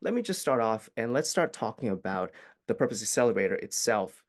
let me just start off and let's start talking about the Purpose Accelerator itself.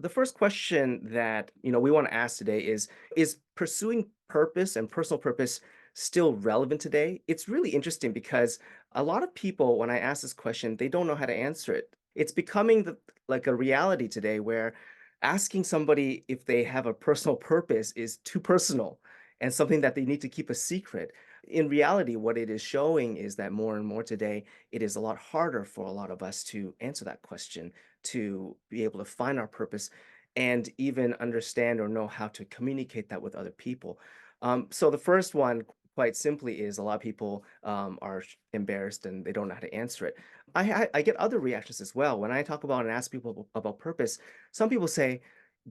The first question that we want to ask today is pursuing purpose and personal purpose still relevant today? It's really interesting because a lot of people, when I ask this question, they don't know how to answer it. It's becoming like a reality today where asking somebody if they have a personal purpose is too personal and something that they need to keep a secret. In reality, what it is showing is that more and more today, it is a lot harder for a lot of us to answer that question, to be able to find our purpose and even understand or know how to communicate that with other people. So the first one, quite simply, is a lot of people are embarrassed and they don't know how to answer it. I get other reactions as well. When I talk about and ask people about purpose, some people say,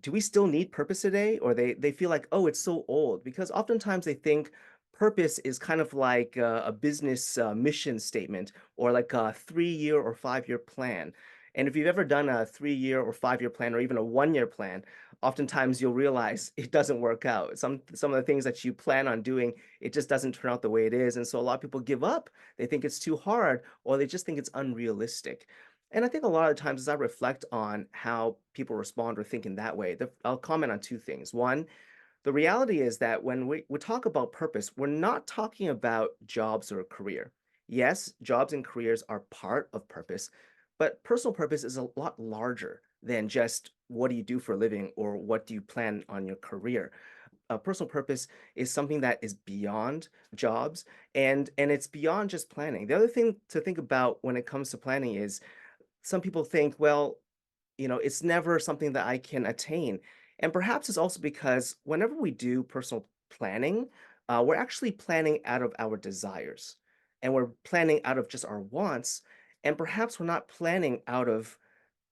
do we still need purpose today? Or they feel like, oh, it's so old, because oftentimes they think purpose is kind of like a business mission statement or like a 3 year or 5 year plan. And if you've ever done a 3 year or 5 year plan or even a 1 year plan, oftentimes you'll realize it doesn't work out. Some of the things that you plan on doing, it just doesn't turn out the way it is. And so a lot of people give up. They think it's too hard, or they just think it's unrealistic. And I think a lot of times as I reflect on how people respond or think in that way, I'll comment on two things. One, the reality is that when we talk about purpose, we're not talking about jobs or a career. Yes, jobs and careers are part of purpose, but personal purpose is a lot larger than just what do you do for a living or what do you plan on your career. Personal purpose is something that is beyond jobs, and it's beyond just planning. The other thing to think about when it comes to planning is some people think, well, it's never something that I can attain. And perhaps it's also because whenever we do personal planning, we're actually planning out of our desires and we're planning out of just our wants. And perhaps we're not planning out of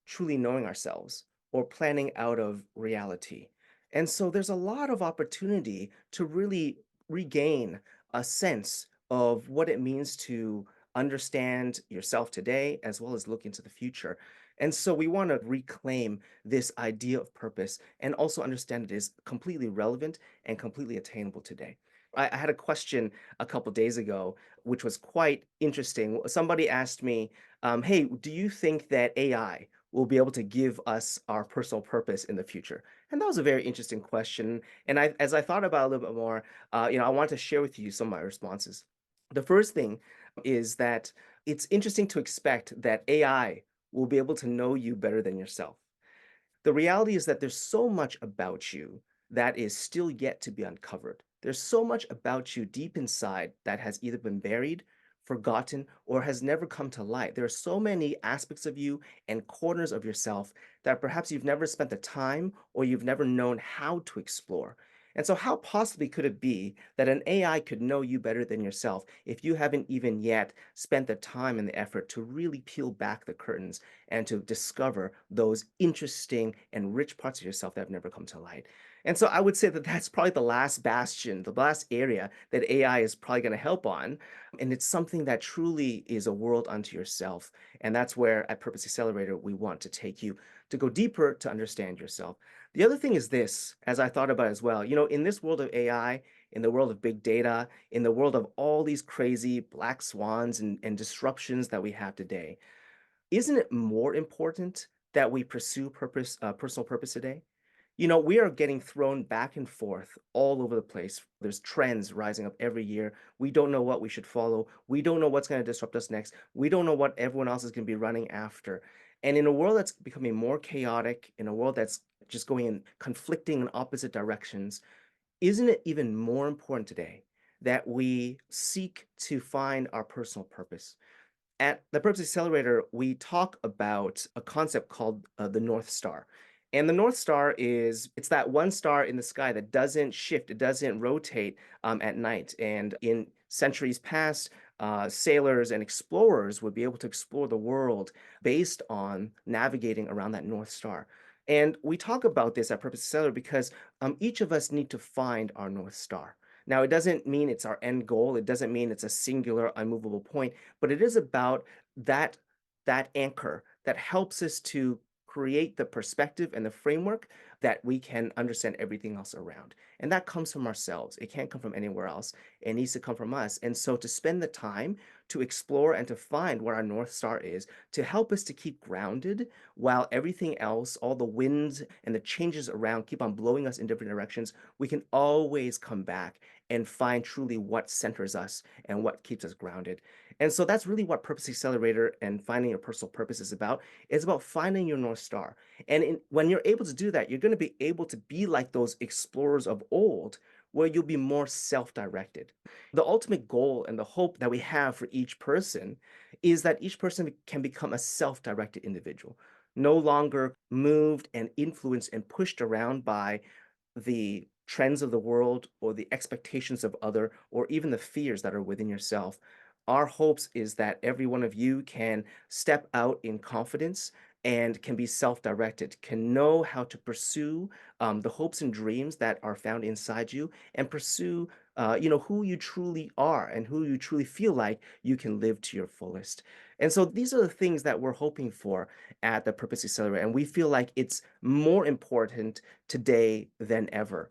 truly knowing ourselves or planning out of reality. And so there's a lot of opportunity to really regain a sense of what it means to understand yourself today as well as look into the future. And so we want to reclaim this idea of purpose and also understand it is completely relevant and completely attainable today. I had a question a couple days ago, which was quite interesting. Somebody asked me, hey, do you think that AI will be able to give us our personal purpose in the future? And that was a very interesting question. And as I thought about it a little bit more, I want to share with you some of my responses. The first thing is that it's interesting to expect that AI will be able to know you better than yourself. The reality is that there's so much about you that is still yet to be uncovered. There's so much about you deep inside that has either been buried, forgotten, or has never come to light. There are so many aspects of you and corners of yourself that perhaps you've never spent the time or you've never known how to explore. And so, how possibly could it be that an AI could know you better than yourself if you haven't even yet spent the time and the effort to really peel back the curtains and to discover those interesting and rich parts of yourself that have never come to light? And so, I would say that that's probably the last bastion, the last area that AI is probably going to help on. And it's something that truly is a world unto yourself. And that's where at Purpose Accelerator, we want to take you to go deeper to understand yourself. The other thing is this, as I thought about as well, in this world of AI, in the world of big data, in the world of all these crazy black swans and disruptions that we have today, isn't it more important that we pursue personal purpose today? We are getting thrown back and forth all over the place. There's trends rising up every year. We don't know what we should follow. We don't know what's going to disrupt us next. We don't know what everyone else is going to be running after. And in a world that's becoming more chaotic, in a world that's just going in conflicting and opposite directions, isn't it even more important today that we seek to find our personal purpose? At the Purpose Accelerator, we talk about a concept called the North Star. And the North Star it's that one star in the sky that doesn't shift, it doesn't rotate at night. And in centuries past, sailors and explorers would be able to explore the world based on navigating around that North Star. And we talk about this at Purpose Accelerator because each of us need to find our North Star. Now, it doesn't mean it's our end goal. It doesn't mean it's a singular, unmovable point, but it is about that that anchor that helps us to create the perspective and the framework that we can understand everything else around. And that comes from ourselves. It can't come from anywhere else. It needs to come from us. And so to spend the time to explore and to find where our North Star is to help us to keep grounded while everything else, all the winds and the changes around keep on blowing us in different directions. We can always come back and find truly what centers us and what keeps us grounded. And so that's really what Purpose Accelerator and finding your personal purpose is about. It's about finding your North Star. And when you're able to do that, you're going to be able to be like those explorers of old, where you'll be more self directed. The ultimate goal and the hope that we have for each person is that each person can become a self directed individual, no longer moved and influenced and pushed around by the trends of the world or the expectations of other or even the fears that are within yourself. Our hopes is that every one of you can step out in confidence and can be self-directed, can know how to pursue the hopes and dreams that are found inside you, and pursue, who you truly are and who you truly feel like you can live to your fullest. And so these are the things that we're hoping for at the Purpose Accelerator, and we feel like it's more important today than ever.